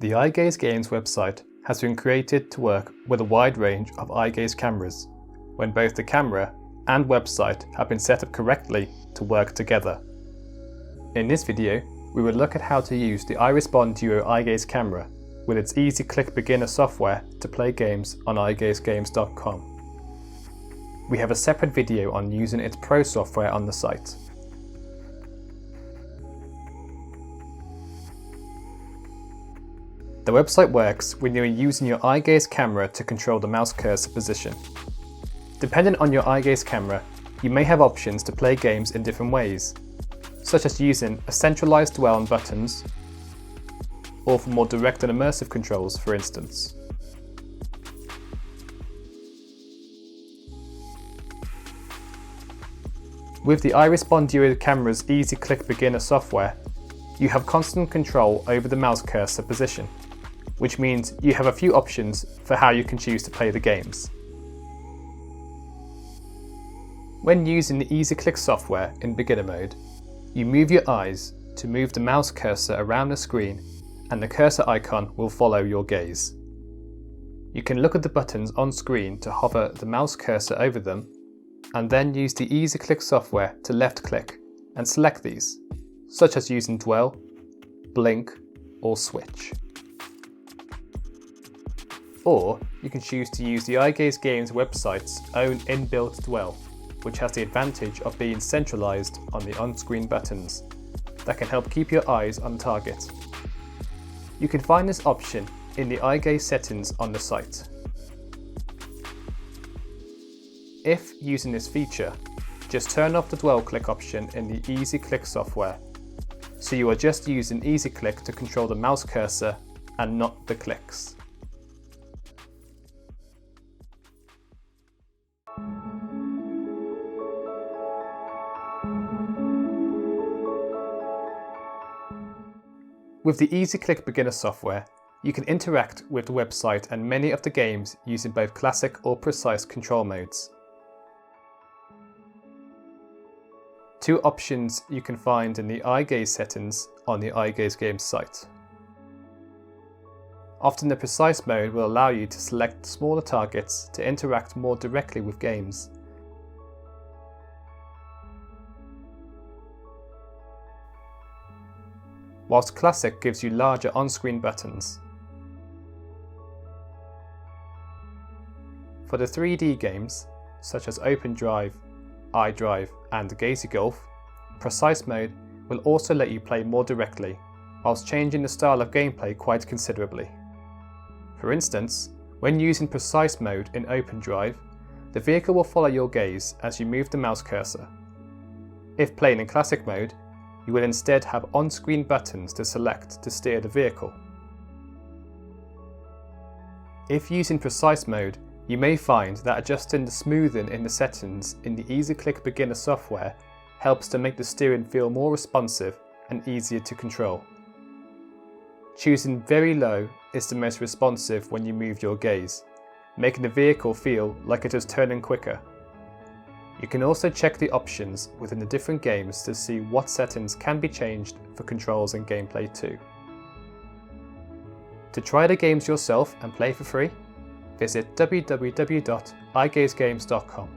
The iGaze Games website has been created to work with a wide range of iGaze cameras, when both the camera and website have been set up correctly to work together. In this video, we will look at how to use the iRespond Duo iGaze camera with its easy click beginner software to play games on iGazeGames.com. We have a separate video on using its Pro software on the site. The website works when you are using your iGaze camera to control the mouse cursor position. Depending on your iGaze camera, you may have options to play games in different ways, such as using a centralized dwell on buttons, or for more direct and immersive controls, for instance. With the iRespond Duo camera's easy click beginner software, you have constant control over the mouse cursor position, which means you have a few options for how you can choose to play the games. When using the Easy Click software in beginner mode, you move your eyes to move the mouse cursor around the screen, and the cursor icon will follow your gaze. You can look at the buttons on screen to hover the mouse cursor over them, and then use the Easy Click software to left click and select these, such as using Dwell, Blink, or Switch. Or you can choose to use the iGaze Games website's own inbuilt Dwell, which has the advantage of being centralized on the on-screen buttons that can help keep your eyes on target. You can find this option in the iGaze settings on the site. If using this feature, just turn off the Dwell click option in the Easy Click software, so you are just using Easy Click to control the mouse cursor and not the clicks. With the Easy Click beginner software, you can interact with the website and many of the games using both classic or precise control modes. Two options you can find in the iGaze settings on the iGaze Games site. Often the precise mode will allow you to select smaller targets to interact more directly with games. Whilst Classic gives you larger on-screen buttons. For the 3D games, such as OpenDrive, iDrive and Gazy Golf, Precise Mode will also let you play more directly, whilst changing the style of gameplay quite considerably. For instance, when using Precise Mode in OpenDrive, the vehicle will follow your gaze as you move the mouse cursor. If playing in Classic Mode, you will instead have on-screen buttons to select to steer the vehicle. If using Precise Mode, you may find that adjusting the smoothing in the settings in the Easy Click beginner software helps to make the steering feel more responsive and easier to control. Choosing very low is the most responsive when you move your gaze, making the vehicle feel like it is turning quicker. You can also check the options within the different games to see what settings can be changed for controls and gameplay too. To try the games yourself and play for free, visit www.iGazeGames.com.